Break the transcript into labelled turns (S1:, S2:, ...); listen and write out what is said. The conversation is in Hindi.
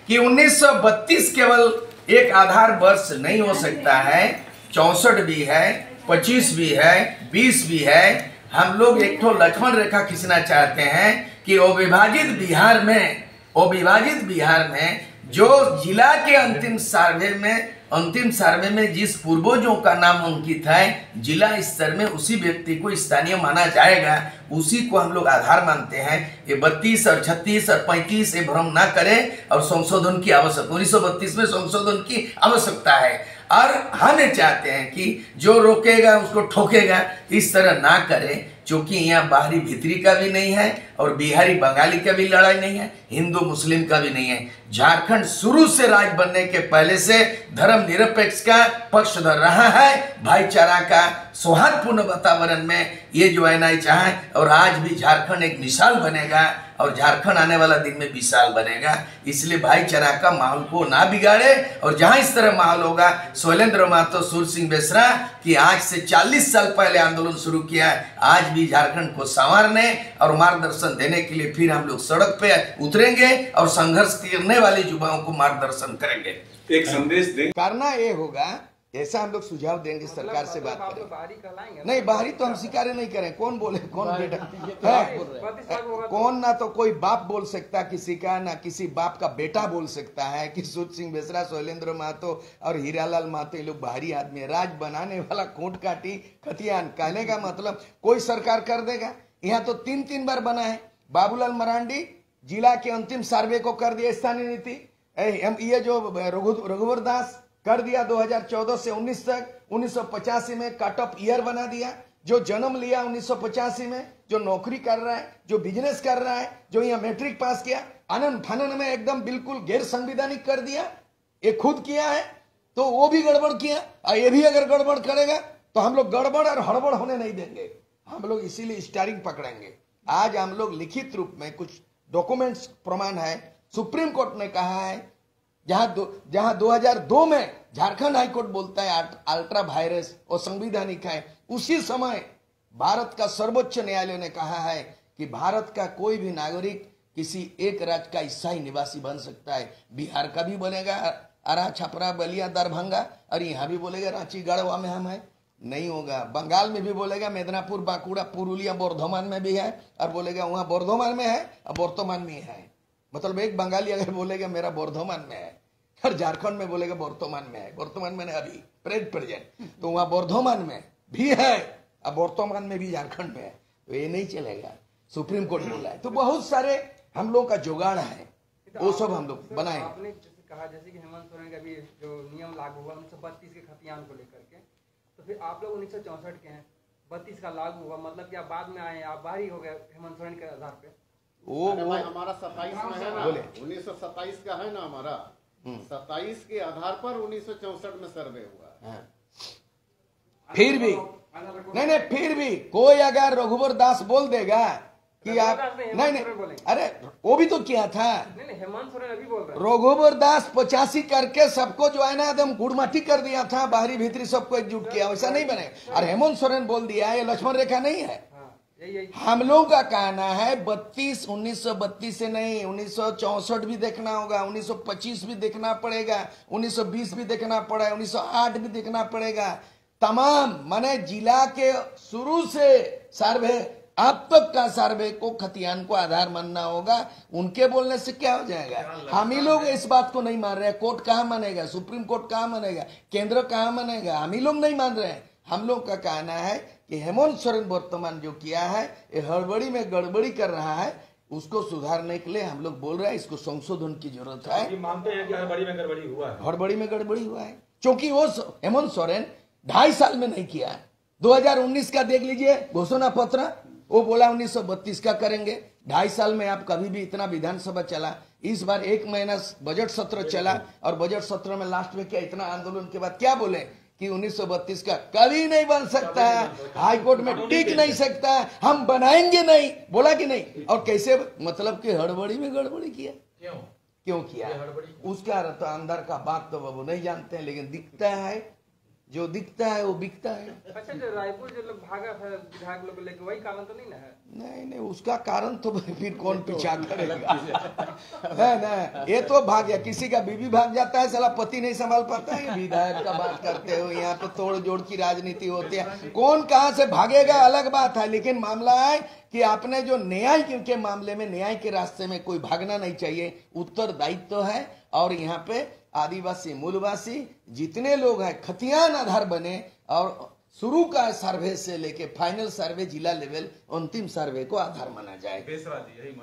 S1: कि 1932 केवल एक आधार वर्ष नहीं हो सकता है, 64 भी है, 25 भी है, 20 भी है। हम लोग एक ठो लक्ष्मण रेखा खींचना चाहते हैं कि अविभाजित बिहार में जो जिला के अंतिम सर्वे में जिस पूर्वजों का नाम अंकित है जिला स्तर में, उसी व्यक्ति को स्थानीय माना जाएगा, उसी को हम लोग आधार मानते हैं। ये 32 और 36 और 35 ये भ्रम ना करें और संशोधन की आवश्यकता, 1932 में संशोधन की आवश्यकता है। और हम ये चाहते हैं कि जो रोकेगा उसको ठोकेगा, इस तरह ना करें, क्योंकि यहाँ बाहरी भीतरी का भी नहीं है और बिहारी बंगाली का भी लड़ाई नहीं है, हिंदू मुस्लिम का भी नहीं है। झारखंड शुरू से राज्य बनने के पहले से धर्मनिरपेक्ष का पक्षधर रहा है, भाईचारा का सौहार्दपूर्ण वातावरण में ये जो एनआई चाहे, और आज भी झारखंड एक मिसाल बनेगा और झारखंड आने वाला दिन में विशाल बनेगा। इसलिए भाईचारा का माहौल को ना बिगाड़े, और जहां इस तरह माहौल होगा, शैलेंद्र महतो, सूर्य सिंह बेसरा की आज से 40 साल पहले आंदोलन शुरू किया, आज भी झारखंड को संवारने और मार्गदर्शन देने के लिए फिर हम लोग सड़क पे उतरेंगे और संघर्ष करने वाले युवाओं को मार्गदर्शन करेंगे।
S2: एक संदेश दें,
S1: करना ये होगा, ऐसा हम लोग सुझाव देंगे, सरकार से बात करें। नहीं, बाहरी तो हम स्वीकार नहीं करें। कौन बोले, कौन बेटा है, कौन ना तो कोई बाप बोल सकता किसी का, ना किसी बाप का बेटा बोल सकता है कि सूर्य सिंह बेसरा, शैलेंद्र महतो और हीरालाल महतो ये लोग बाहरी आदमी है। राज बनाने वाला कोट काटी खतियान, कहने का मतलब कोई सरकार कर देगा। यहाँ तो 3 बार बना है। बाबूलाल मरांडी जिला के अंतिम सर्वे को कर दिया स्थानीय नीति, ये जो रघुवर दास कर दिया 2014 से 19 तक। 1985 में कट ऑफ ईयर बना दिया। जो जन्म लिया 1985 में, जो नौकरी कर रहा है, जो बिजनेस कर रहा है, जो यहाँ मैट्रिक पास किया, आनंद फानन में एकदम बिल्कुल गैर संवैधानिक कर दिया। ये खुद किया है, तो वो भी गड़बड़ किया, और ये भी अगर गड़बड़ करेगा तो हम लोग गड़बड़ और हड़बड़ होने नहीं देंगे। हम लोग इसीलिए स्टीयरिंग पकड़ेंगे। आज हम लोग लिखित रूप में कुछ डॉक्यूमेंट्स प्रमाण है, सुप्रीम कोर्ट ने कहा है, जहां 2002 में झारखंड हाईकोर्ट बोलता है अल्ट्रा वायरस और संवैधानिक है, उसी समय भारत का सर्वोच्च न्यायालय ने कहा है कि भारत का कोई भी नागरिक किसी एक राज्य का स्थायी निवासी बन सकता है। बिहार का भी बनेगा, आरा, छपरा, बलिया, दरभंगा, और यहाँ भी बोलेगा रांची, गढ़वा में हम है, नहीं होगा। बंगाल में भी बोलेगा मेदिनीपुर, बांकुड़ा, पुरुलिया, बर्धमान में भी है, और बोलेगा वहां बर्धमान में है और वर्तमान में है। मतलब एक बंगाली अगर बोलेगा मेरा बर्धमान में है, और झारखंड में बोलेगा वर्तमान में है, वर्तमान में अभी प्रेजेंट, तो वहां बर्धमान में भी है और वर्तमान में भी झारखंड में है, तो ये नहीं चलेगा। सुप्रीम कोर्ट बोला है। तो बहुत सारे हम लोग का जुगाड़ है, वो सब हम लोग बनाए।
S3: आपने कहा जैसे कि हेमंत सोरेन का भी जो नियम लागू हुआ 1932 के खतियान को लेकर के, तो फिर आप लोग 1964 के हैं, 32 का लागू हुआ, मतलब कि आप बाद में आए, आप बाहरी हो गए हेमंत सोरेन के आधार पे।
S4: वो हमारा 27 में है ना, 1927 का है ना हमारा, 27 के आधार पर 1964 में सर्वे हुआ।
S1: फिर भी नहीं, फिर भी कोई अगर रघुवर दास बोल देगा कि आप नहीं, अरे वो भी तो क्या था,
S3: हेमंत सोरेन अभी बोल रहे हैं,
S1: रघुवर दास 85 करके सबको जो है ना एकदम गुड़माटी कर दिया था, बाहरी भीतरी सबको एकजुट किया, वैसा नहीं बने। और हेमंत सोरेन बोल दिया ये लक्ष्मण रेखा नहीं है। हम लोग का कहना है 1932 से नहीं, 1964 भी देखना होगा, 1925 भी देखना पड़ेगा, 1920 भी देखना पड़ेगा, 1908 भी देखना पड़ेगा। तमाम माने जिला के शुरू से सर्वे अब तक का सर्वे को खतियान को आधार मानना होगा। उनके बोलने से क्या हो जाएगा? हम ही लोग इस बात को नहीं मान रहे। कोर्ट कहाँ मानेगा? सुप्रीम कोर्ट कहाँ मानेगा? केंद्र कहाँ मानेगा? हम ही लोग नहीं मान रहे हैं। हम लोग का कहना है कि हेमंत सोरेन वर्तमान जो किया है ये हड़बड़ी में गड़बड़ी कर रहा है, उसको सुधारने के लिए हम लोग बोल रहे हैं इसको संशोधन की जरूरत है।
S2: मानते हैं कि हड़बड़ी में गड़बड़ी हुआ है,
S1: हड़बड़ी में गड़बड़ी हुआ है, क्योंकि वो हेमंत सोरेन 2.5 साल में नहीं किया। 2019 का देख लीजिए घोषणा पत्र, वो बोला 1932 का करेंगे। 2.5 साल में आप कभी भी इतना विधानसभा चला, इस बार 1 महीना बजट सत्र चला, और बजट सत्र में लास्ट में क्या इतना आंदोलन के बाद क्या बोले कि 1932 का कभी नहीं बन सकता है, हाईकोर्ट में टिक नहीं सकता है, हम बनाएंगे नहीं, बोला कि नहीं। और कैसे, मतलब कि हड़बड़ी में गड़बड़ी किया। क्यों किया? उसका तो अंदर का बात तो वो नहीं जानते हैं, लेकिन दिखता है जो दिखता है वो बिकता है।
S3: अच्छा, जो रायपुर जो लोग भागा था विधायक लोग को लेकर, वही कारण तो नहीं ना है?
S1: नहीं, उसका कारण तो फिर कौन पीछा करेगा। है ना, ये तो भाग गया, किसी का बीवी भाग जाता है, साला पति नहीं संभाल पाता है। विधायक का बात करते हो, यहाँ पे तोड़ जोड़ की राजनीति होती है, कौन कहाँ से भागेगा अलग बात है, लेकिन मामला है कि आपने जो न्याय के मामले में, न्याय के रास्ते में कोई भागना नहीं चाहिए, उत्तरदायित्व है। और यहाँ पे आदिवासी मूलवासी जितने लोग हैं खतियान आधार बने, और शुरू का सर्वे से लेके फाइनल सर्वे जिला लेवल अंतिम सर्वे को आधार माना जाए।
S2: यही